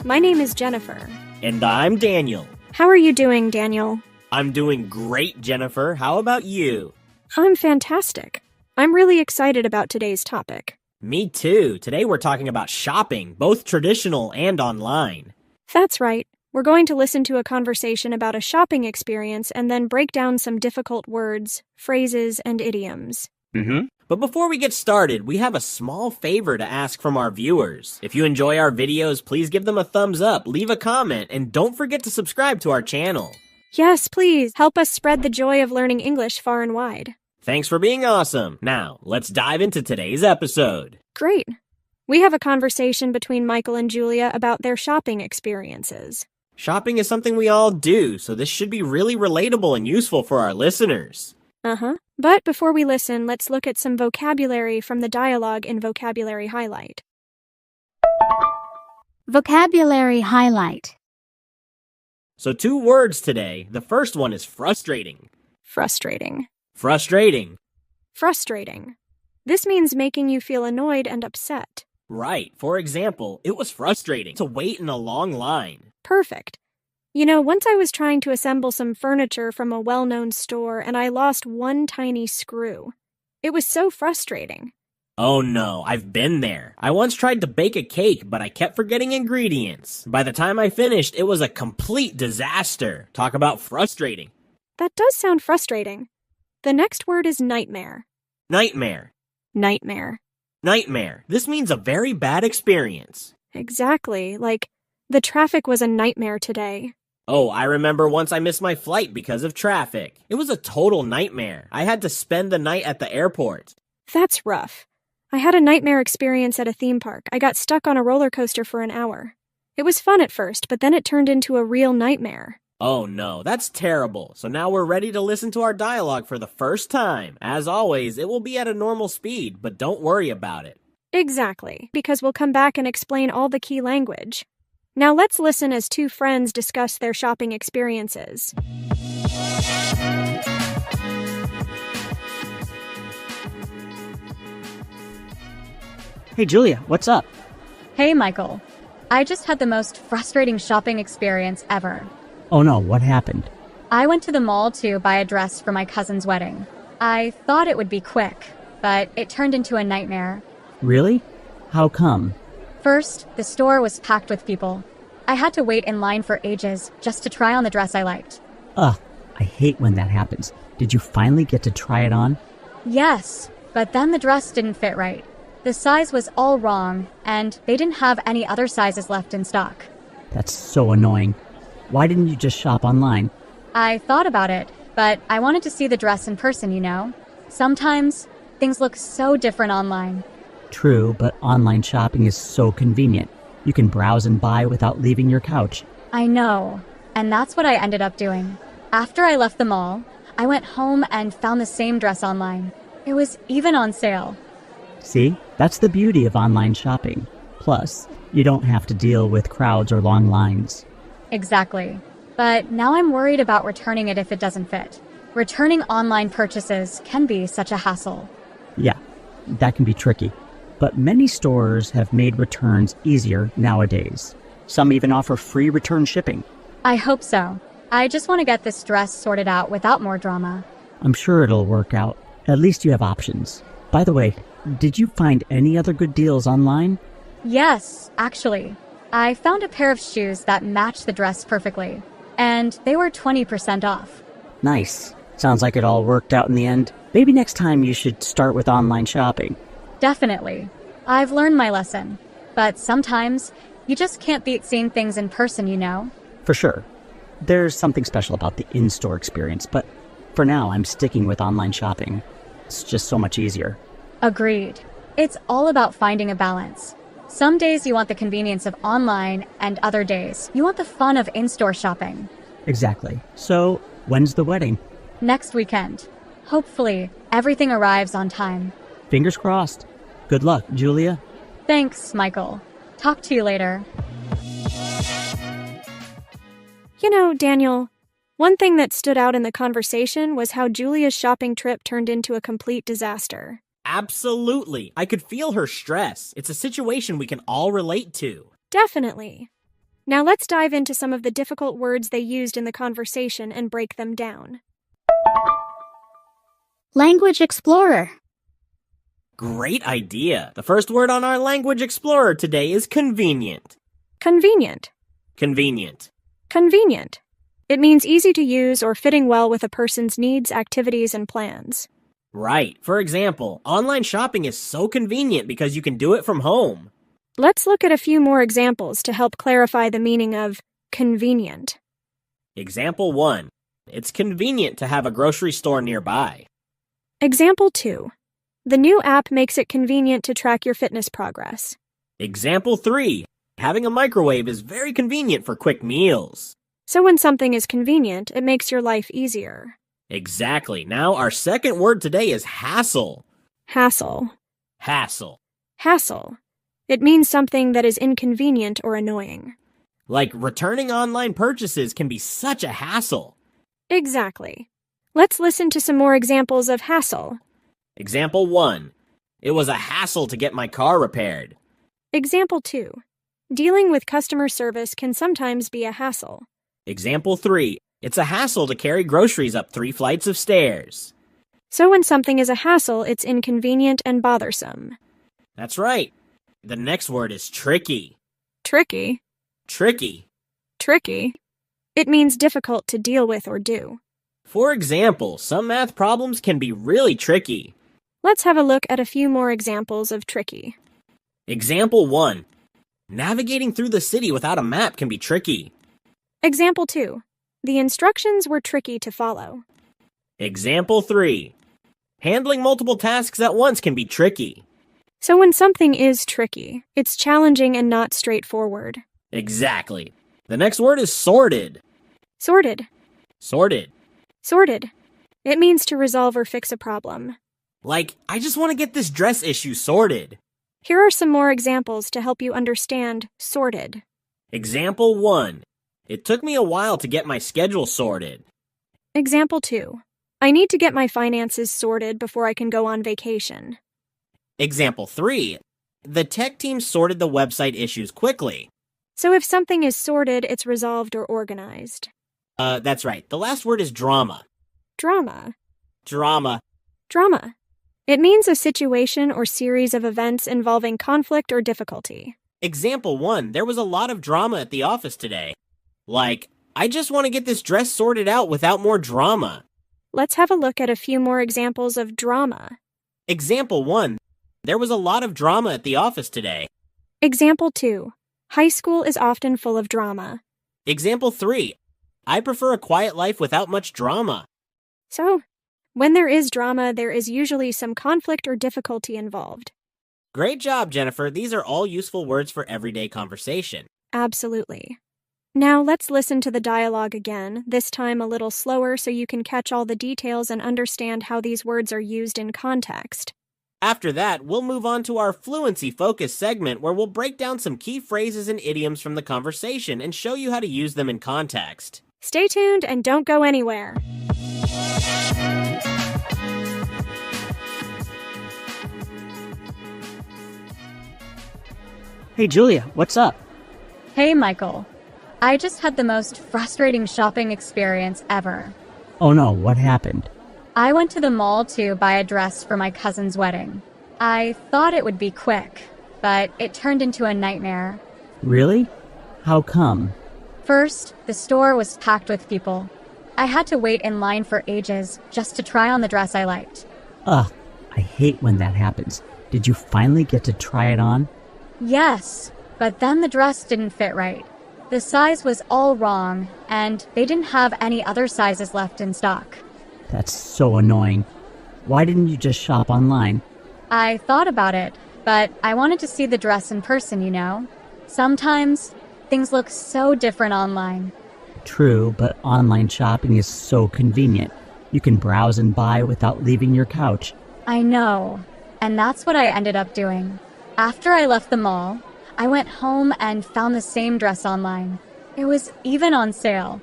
My name is Jennifer. And I'm Daniel. How are you doing, Daniel? I'm doing great, Jennifer. How about you? I'm fantastic. I'm really excited about today's topic. Me too. Today we're talking about shopping, both traditional and online. That's right. We're going to listen to a conversation about a shopping experience and then break down some difficult words, phrases, and idioms. But before we get started, we have a small favor to ask from our viewers. If you enjoy our videos, please give them a thumbs up, leave a comment, and don't forget to subscribe to our channel. Yes, please. Help us spread the joy of learning English far and wide. Thanks for being awesome. Now, let's dive into today's episode. Great. We have a conversation between Michael and Julia about their shopping experiences. Shopping is something we all do, so this should be really relatable and useful for our listeners. But before we listen, let's look at some vocabulary from the dialogue in Vocabulary Highlight. Vocabulary Highlight. So 2 words today. The first one is frustrating. Frustrating. Frustrating. Frustrating. This means making you feel annoyed and upset. Right. For example, it was frustrating to wait in a long line. Perfect. You know, once I was trying to assemble some furniture from a well-known store and I lost one tiny screw. It was so frustrating. Oh no, I've been there. I once tried to bake a cake, but I kept forgetting ingredients. By the time I finished, it was a complete disaster. Talk about frustrating. That does sound frustrating. The next word is nightmare. Nightmare. Nightmare. Nightmare. This means a very bad experience. Exactly. Like, the traffic was a nightmare today. Oh, I remember once I missed my flight because of traffic. It was a total nightmare. I had to spend the night at the airport. That's rough. I had a nightmare experience at a theme park. I got stuck on a roller coaster for an hour. It was fun at first, but then it turned into a real nightmare. Oh no, that's terrible. So now we're ready to listen to our dialogue for the first time. As always, it will be at a normal speed, but don't worry about it. Exactly, because we'll come back and explain all the key language. Now let's listen as 2 friends discuss their shopping experiences. Hey Julia, what's up? Hey, Michael. I just had the most frustrating shopping experience ever. Oh no, what happened? I went to the mall to buy a dress for my cousin's wedding. I thought it would be quick, but it turned into a nightmare. Really? How come? First, the store was packed with people. I had to wait in line for ages just to try on the dress I liked. Ugh, I hate when that happens. Did you finally get to try it on? Yes, but then the dress didn't fit right. The size was all wrong, and they didn't have any other sizes left in stock. That's so annoying. Why didn't you just shop online? I thought about it, but I wanted to see the dress in person, you know? Sometimes things look so different online. True, but online shopping is so convenient. You can browse and buy without leaving your couch. I know, and that's what I ended up doing. After I left the mall, I went home and found the same dress online. It was even on sale. See? That's the beauty of online shopping. Plus, you don't have to deal with crowds or long lines. Exactly. But now I'm worried about returning it if it doesn't fit. Returning online purchases can be such a hassle. Yeah, that can be tricky. But many stores have made returns easier nowadays. Some even offer free return shipping. I hope so. I just want to get this dress sorted out without more drama. I'm sure it'll work out. At least you have options. By the way, did you find any other good deals online? Yes, actually. I found a pair of shoes that matched the dress perfectly, and they were 20% off. Nice. Sounds like it all worked out in the end. Maybe next time you should start with online shopping. Definitely. I've learned my lesson. But sometimes, you just can't beat seeing things in person, you know? For sure. There's something special about the in-store experience, but for now I'm sticking with online shopping. It's just so much easier. Agreed. It's all about finding a balance. Some days you want the convenience of online, and other days you want the fun of in-store shopping. Exactly. So, when's the wedding? Next weekend. Hopefully, everything arrives on time. Fingers crossed. Good luck, Julia. Thanks, Michael. Talk to you later. You know, Daniel, one thing that stood out in the conversation was how Julia's shopping trip turned into a complete disaster. Absolutely. I could feel her stress. It's a situation we can all relate to. Definitely. Now let's dive into some of the difficult words they used in the conversation and break them down. Language Explorer. Great idea. The first word on our Language Explorer today is convenient. Convenient. Convenient. Convenient. It means easy to use or fitting well with a person's needs, activities, and plans. Right. For example, online shopping is so convenient because you can do it from home. Let's look at a few more examples to help clarify the meaning of convenient. Example 1. It's convenient to have a grocery store nearby. Example 2. The new app makes it convenient to track your fitness progress. Example 3. Having a microwave is very convenient for quick meals. So when something is convenient, it makes your life easier. Exactly. Now our second word today is hassle. Hassle. Hassle. Hassle. It means something that is inconvenient or annoying. Like returning online purchases can be such a hassle. Exactly. Let's listen to some more examples of hassle. Example 1. It was a hassle to get my car repaired. Example 2. Dealing with customer service can sometimes be a hassle. Example 3. It's a hassle to carry groceries up 3 flights of stairs. So when something is a hassle, it's inconvenient and bothersome. That's right. The next word is tricky. Tricky. Tricky. Tricky. It means difficult to deal with or do. For example, some math problems can be really tricky. Let's have a look at a few more examples of tricky. Example 1. Navigating through the city without a map can be tricky. Example 2. The instructions were tricky to follow. Example 3. Handling multiple tasks at once can be tricky. So when something is tricky, it's challenging and not straightforward. Exactly. The next word is sorted. Sorted. Sorted. Sorted. It means to resolve or fix a problem. Like, I just want to get this dress issue sorted. Here are some more examples to help you understand sorted. Example 1. It took me a while to get my schedule sorted. Example 2. I need to get my finances sorted before I can go on vacation. Example 3. The tech team sorted the website issues quickly. So if something is sorted, it's resolved or organized. That's right. The last word is drama. Drama. Drama. Drama. It means a situation or series of events involving conflict or difficulty. Example 1. There was a lot of drama at the office today. Like, I just want to get this dress sorted out without more drama. Let's have a look at a few more examples of drama. Example 1. There was a lot of drama at the office today. Example 2. High school is often full of drama. Example 3. I prefer a quiet life without much drama. So, when there is drama, there is usually some conflict or difficulty involved. Great job, Jennifer. These are all useful words for everyday conversation. Absolutely. Now let's listen to the dialogue again, this time a little slower so you can catch all the details and understand how these words are used in context. After that, we'll move on to our fluency focus segment where we'll break down some key phrases and idioms from the conversation and show you how to use them in context. Stay tuned and don't go anywhere. Hey, Julia, what's up? Hey, Michael. I just had the most frustrating shopping experience ever. Oh no, what happened? I went to the mall to buy a dress for my cousin's wedding. I thought it would be quick, but it turned into a nightmare. Really? How come? First, the store was packed with people. I had to wait in line for ages just to try on the dress I liked. Ugh, I hate when that happens. Did you finally get to try it on? Yes, but then the dress didn't fit right. The size was all wrong, and they didn't have any other sizes left in stock. That's so annoying. Why didn't you just shop online? I thought about it, but I wanted to see the dress in person, you know? Sometimes things look so different online. True, but online shopping is so convenient. You can browse and buy without leaving your couch. I know, and that's what I ended up doing. After I left the mall, I went home and found the same dress online. It was even on sale.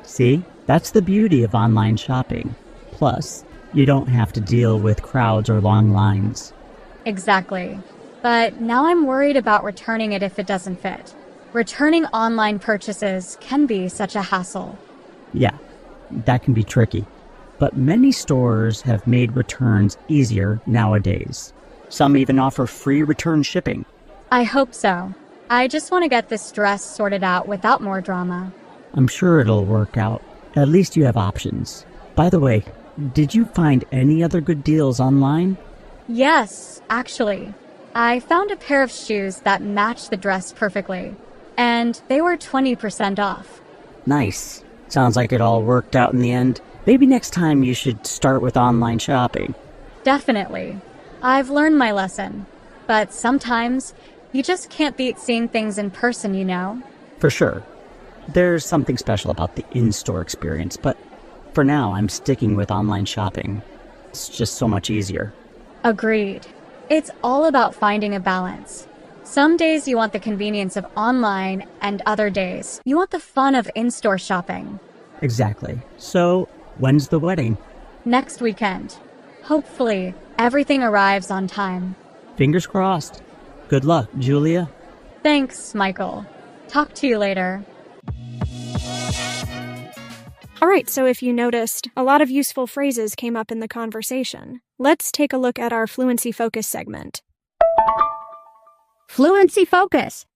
See? That's the beauty of online shopping. Plus, you don't have to deal with crowds or long lines. Exactly. But now I'm worried about returning it if it doesn't fit. Returning online purchases can be such a hassle. Yeah, that can be tricky. But many stores have made returns easier nowadays. Some even offer free return shipping. I hope so. I just want to get this dress sorted out without more drama. I'm sure it'll work out. At least you have options. By the way, did you find any other good deals online? Yes, actually. I found a pair of shoes that matched the dress perfectly, and they were 20% off. Nice. Sounds like it all worked out in the end. Maybe next time you should start with online shopping. Definitely. I've learned my lesson. But sometimes, you just can't beat seeing things in person, you know? For sure. There's something special about the in-store experience, but for now I'm sticking with online shopping. It's just so much easier. Agreed. It's all about finding a balance. Some days you want the convenience of online, and other days you want the fun of in-store shopping. Exactly. So, when's the wedding? Next weekend. Hopefully, everything arrives on time. Fingers crossed. Good luck, Julia. Thanks, Michael. Talk to you later. Alright, so if you noticed, a lot of useful phrases came up in the conversation. Let's take a look at our Fluency Focus segment. Fluency Focus.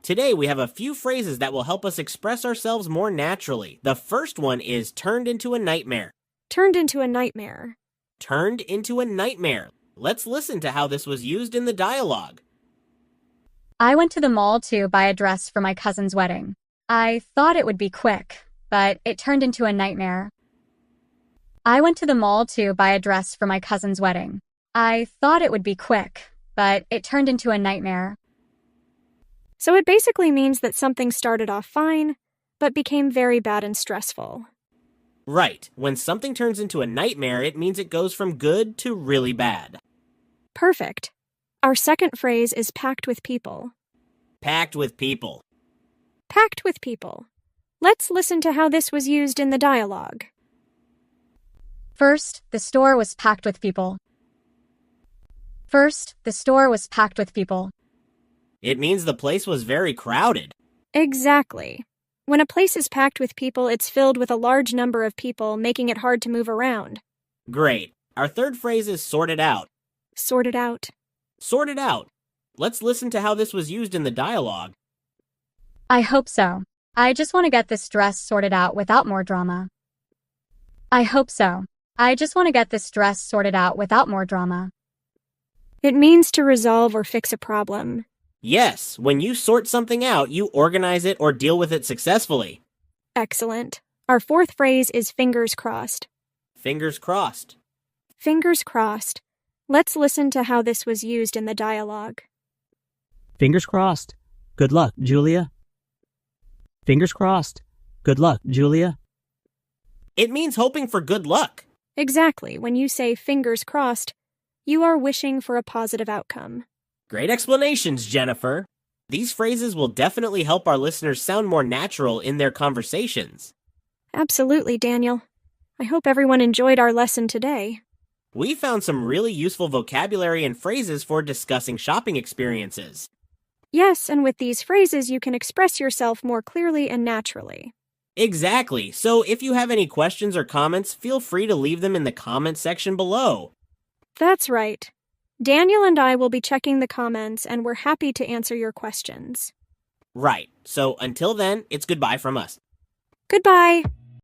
Today we have a few phrases that will help us express ourselves more naturally. The first one is turned into a nightmare. Turned into a nightmare. Turned into a nightmare. Let's listen to how this was used in the dialogue. I went to the mall to buy a dress for my cousin's wedding. I thought it would be quick, but it turned into a nightmare. I went to the mall to buy a dress for my cousin's wedding. I thought it would be quick, but it turned into a nightmare. So it basically means that something started off fine, but became very bad and stressful. Right. When something turns into a nightmare, it means it goes from good to really bad. Perfect. Our second phrase is packed with people. Packed with people. Packed with people. Let's listen to how this was used in the dialogue. First, the store was packed with people. First, the store was packed with people. It means the place was very crowded. Exactly. When a place is packed with people, it's filled with a large number of people, making it hard to move around. Great. Our third phrase is sorted out. Sorted out. Sorted out. Let's listen to how this was used in the dialogue. I hope so. I just want to get this dress sorted out without more drama. I hope so. I just want to get this dress sorted out without more drama. It means to resolve or fix a problem. Yes, when you sort something out, you organize it or deal with it successfully. Excellent. Our fourth phrase is fingers crossed. Fingers crossed. Fingers crossed. Let's listen to how this was used in the dialogue. Fingers crossed. Good luck, Julia. Fingers crossed. Good luck, Julia. It means hoping for good luck. Exactly. When you say fingers crossed, you are wishing for a positive outcome. Great explanations, Jennifer. These phrases will definitely help our listeners sound more natural in their conversations. Absolutely, Daniel. I hope everyone enjoyed our lesson today. We found some really useful vocabulary and phrases for discussing shopping experiences. Yes, and with these phrases, you can express yourself more clearly and naturally. Exactly. So if you have any questions or comments, feel free to leave them in the comment section below. That's right. Daniel and I will be checking the comments, and we're happy to answer your questions. Right. So until then, it's goodbye from us. Goodbye.